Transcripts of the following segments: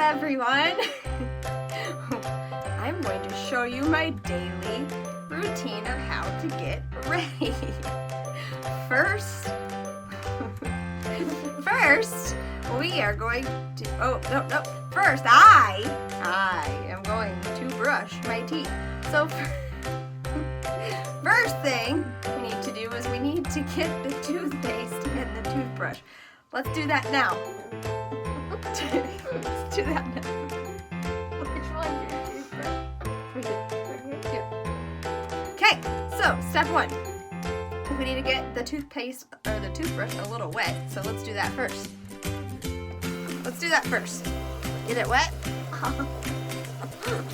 everyone! I'm going to show you my daily routine of how to get ready. First, we are going to, first I am going to brush my teeth. So first thing we need to do is we need to get the toothpaste and the toothbrush. Let's do that now. Let's do that now. Which one's your toothbrush? Okay, so step one. We need to get the toothpaste or the toothbrush a little wet. So let's do that first. Get it wet?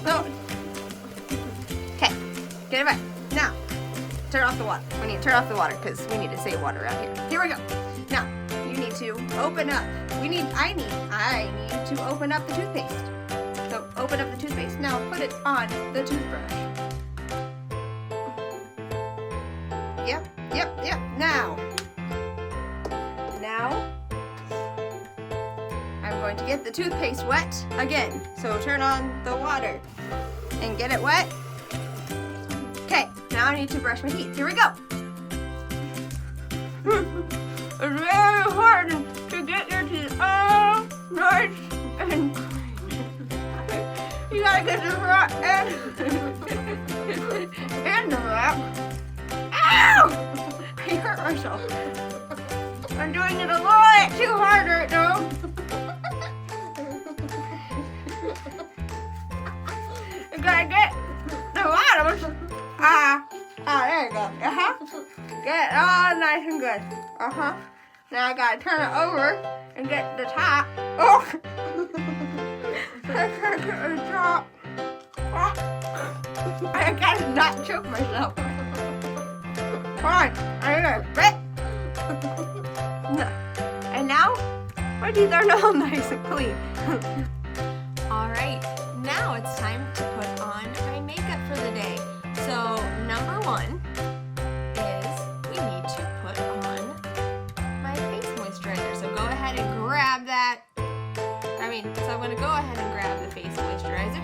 No. Okay, get it wet. Now, turn off the water. We need to turn off the water because we need to save water out here. Here we go. Now, you need to open up. I need to open up the toothpaste. So open up the toothpaste. Now put it on the toothbrush. Yep. Now, I'm going to get the toothpaste wet again. So turn on the water and get it wet. Okay, now I need to brush my teeth. Here we go. It's very important to get your teeth all nice and clean. You gotta get the front and the back. Ow! I hurt myself. I'm doing it a little bit too hard right now. You gotta get the bottoms. There you go. Get it all nice and good. Now I gotta turn it over and get the top. Oh! I can't get the top. I gotta not choke myself. Come on, I gotta spit. And now, my teeth are all nice and clean. Alright, now it's time to put on my makeup for the day. So, number one is we need to put on my face moisturizer. So go ahead and grab that. So I'm going to go ahead and grab the face moisturizer.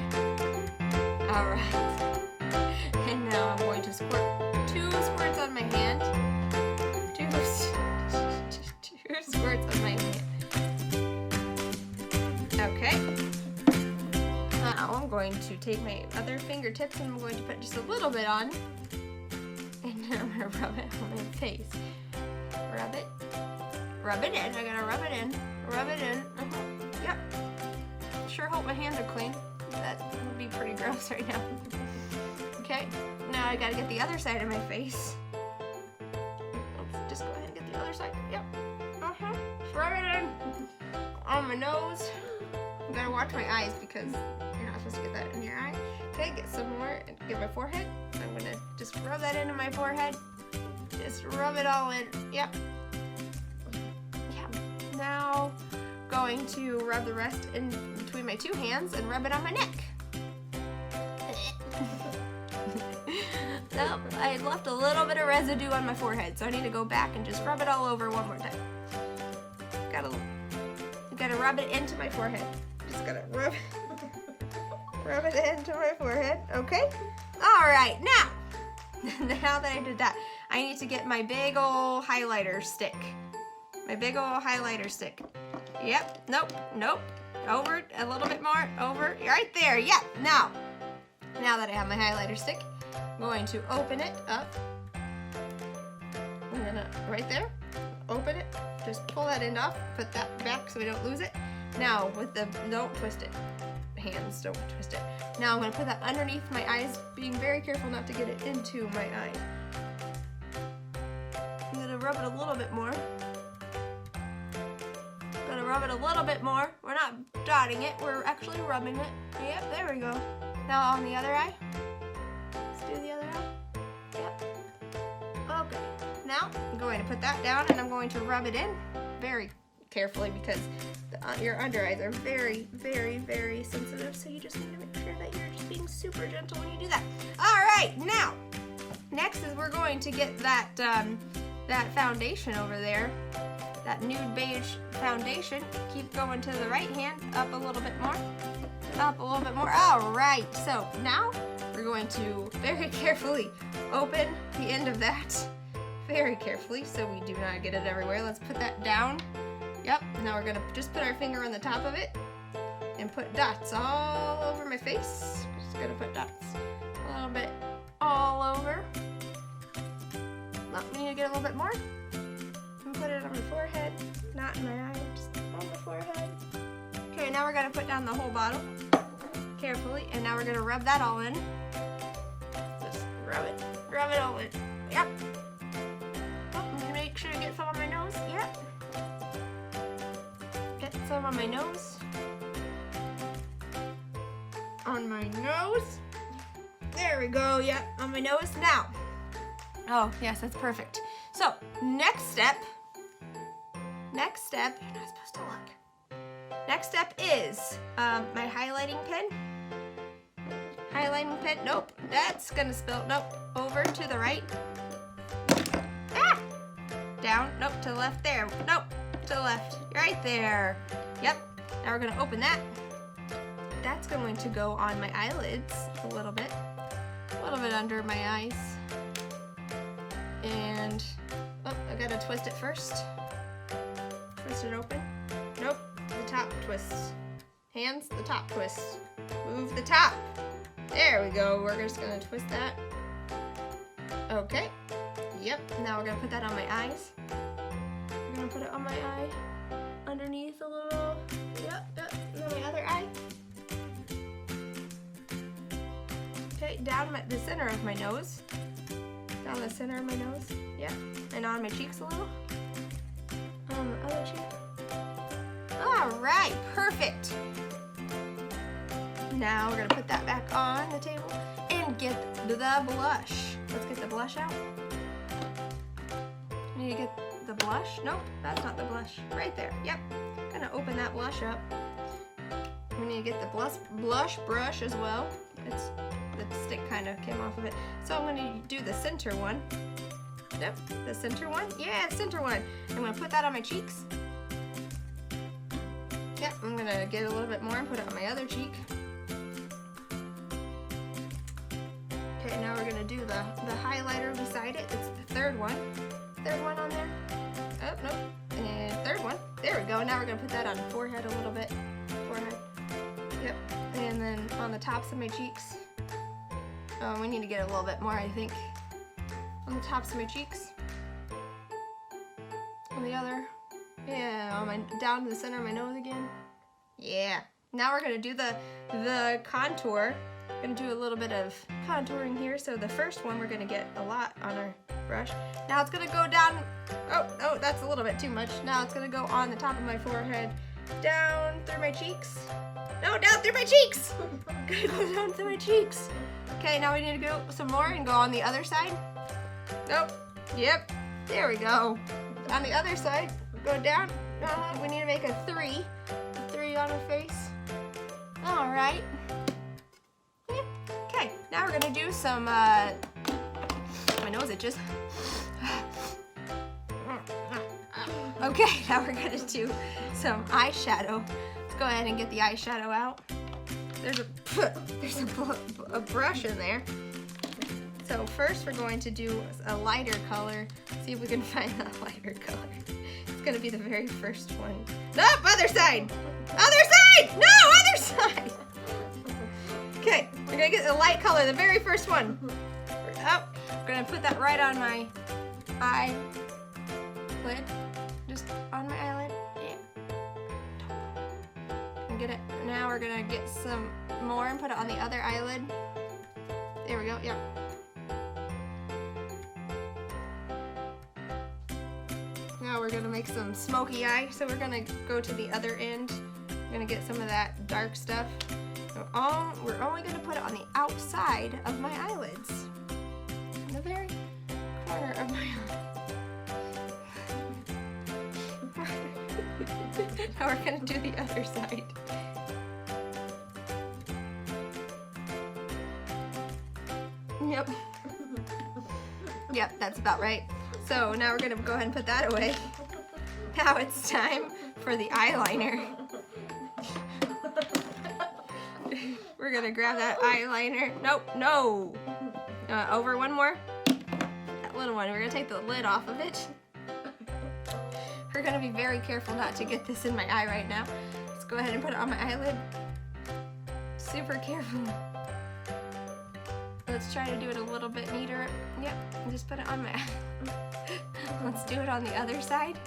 Alright. And now I'm going to squirt 2 squirts on my hand. 2 squirts on my hand. Okay. Now I'm going to take my other fingertips and I'm going to put just a little bit on. And then I'm going to rub it on my face. Rub it. Rub it in. I gotta rub it in. Rub it in. Yep. Sure hope my hands are clean. That would be pretty gross right now. Okay. Now I gotta get the other side of my face. Let's just go ahead and get the other side. Yep. Rub it in. On my nose. You gotta watch my eyes because you're not supposed to get that in your eye. Okay, get some more and get my forehead. I'm gonna just rub that into my forehead. Just rub it all in. Yep. Now going to rub the rest in between my 2 hands and rub it on my neck. Nope, I left a little bit of residue on my forehead, so I need to go back and just rub it all over one more time. Gotta rub it into my forehead. Just gotta rub it into my forehead. Okay? Alright, now that I did that, I need to get my big ol' highlighter stick. Yep, nope. Over, a little bit more, over, right there, yep. Now that I have my highlighter stick, I'm going to open it up. I'm gonna, right there, open it, just pull that end off, put that back so we don't lose it. Now, don't twist it. Hands, don't twist it. Now I'm gonna put that underneath my eyes, being very careful not to get it into my eye. I'm gonna rub it a little bit more. We're not dotting it, we're actually rubbing it. Yep, there we go. Now on the other eye. Let's do the other eye. Yep. Okay. Now I'm going to put that down and I'm going to rub it in very carefully because your under eyes are very, very, very sensitive. So you just need to make sure that you're just being super gentle when you do that. All right, now next is we're going to get that that foundation over there, that nude beige foundation, keep going to the right hand, up a little bit more, up a little bit more. All right, so now we're going to very carefully open the end of that, very carefully, so we do not get it everywhere. Let's put that down. Yep, now we're gonna just put our finger on the top of it and put dots all over my face. Just gonna put dots a little bit all over. We need to get a little bit more. And put it on my forehead, not in my eye, just on the forehead. Okay, now we're gonna put down the whole bottle carefully, and now we're gonna rub that all in. Just rub it all in. Yep. Oh, make sure to get some on my nose. Yep. Get some on my nose. On my nose. There we go. Yep, on my nose. Now. Oh, yes, that's perfect. So, next step, you're not supposed to look. Next step is my highlighting pen. Highlighting pen, nope, that's gonna spill, nope, over to the right. Ah! Down, nope, to the left there, nope, to the left, right there. Yep, now we're gonna open that. That's going to go on my eyelids a little bit under my eyes. And, oh, I gotta twist it first. Twist it open. Nope, the top twist. Hands, the top twist. Move the top. There we go, we're just gonna twist that. Okay, yep, now we're gonna put that on my eyes. I'm gonna put it on my eye, underneath a little, yep, and then my other eye. Okay, down the center of my nose. Down the center of my nose, yeah, and on my cheeks a little, on the other cheek. All right, perfect. Now we're gonna put that back on the table and get the blush. Let's get the blush out. We need to get the blush. Nope, that's not the blush. Right there, yep. Gonna open that blush up. We need to get the blush brush as well. The stick kind of came off of it. So I'm gonna do the center one. Yep, the center one. Yeah, center one. I'm gonna put that on my cheeks. Yep, I'm gonna get a little bit more and put it on my other cheek. Okay, now we're gonna do the highlighter beside it. It's the third one. Third one on there. Oh, nope. And third one. There we go. Now we're gonna put that on the forehead a little bit. Forehead. Yep. And then on the tops of my cheeks. We need to get a little bit more, I think. On the tops of my cheeks. On the other. Yeah, on my down to the center of my nose again. Yeah. Now we're gonna do the contour. Gonna do a little bit of contouring here. So the first one we're gonna get a lot on our brush. Now it's gonna go down. Oh, that's a little bit too much. Now it's gonna go on the top of my forehead, down through my cheeks. No, down through my cheeks. Good, go down through my cheeks. Okay, now we need to go some more and go on the other side. Nope. Yep. There we go. On the other side, go down. We need to make a three. A three on her face. All right. Yeah. Okay, now we're gonna do some, my nose itches. Okay, now we're gonna do some eyeshadow. Let's go ahead and get the eyeshadow out. There's a brush in there. So first we're going to do a lighter color. See if we can find a lighter color. It's gonna be the very first one. Nope, other side! Other side! No, other side! Okay, we're gonna get a light color, the very first one. Oh, I'm gonna put that right on my eyelid. Just on my eyelid. Yeah. And get it. Now we're gonna get some more and put it on the other eyelid. There we go, yep. Now we're gonna make some smoky eye, so we're gonna go to the other end. We're gonna get some of that dark stuff. So we're only gonna put it on the outside of my eyelids. In the very corner of my eye. Now we're gonna do the other side. Yep. Yep, that's about right. So now we're gonna go ahead and put that away. Now it's time for the eyeliner. We're gonna grab that eyeliner. Nope, no. Over one more. That little one. We're gonna take the lid off of it. We're gonna be very careful not to get this in my eye right now. Let's go ahead and put it on my eyelid. Super careful. Let's try to do it a little bit neater. Yep, and just put it on my eye. Let's do it on the other side.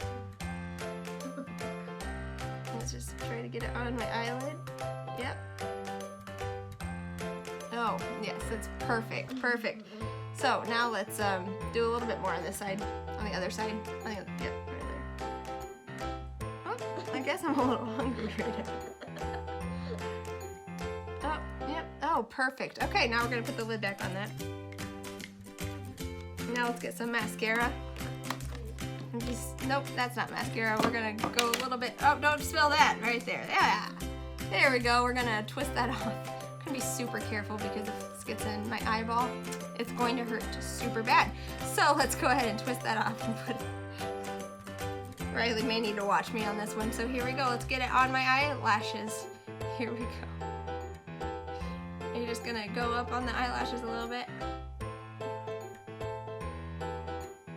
Let's just try to get it on my eyelid. Yep. Oh, yes, that's perfect, perfect. So now let's do a little bit more on this side, on the other side. Yep, right there. Oh, I guess I'm a little hungry right now. Oh, yep. Oh, perfect. Okay, now we're gonna put the lid back on that. Now let's get some mascara. Nope, that's not mascara. We're gonna go a little bit. Oh, don't spill that right there. Yeah, there we go. We're gonna twist that off. I'm gonna be super careful because if this gets in my eyeball, it's going to hurt super bad. So let's go ahead and twist that off and put it. Riley may need to watch me on this one. So here we go. Let's get it on my eyelashes. Here we go. And you're just gonna go up on the eyelashes a little bit.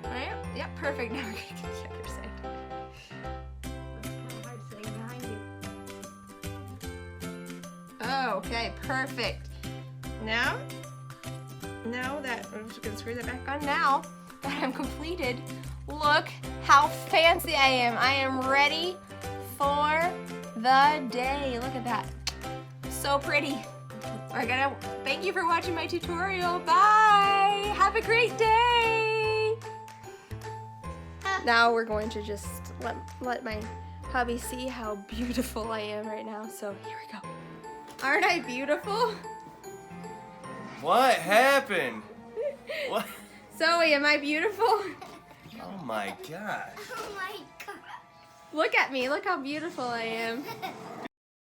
Alright, yep, perfect. Now we're gonna get the other side. Okay, perfect. Now that I'm just gonna screw that back on. Now that I'm completed, look how fancy I am. I am ready for the day. Look at that. So pretty. Thank you for watching my tutorial. Bye. Have a great day. Now we're going to just let my hubby see how beautiful I am right now. So here we go. Aren't I beautiful? What happened? What? Zoe, am I beautiful? Oh my gosh. Oh my god. Look at me. Look how beautiful I am.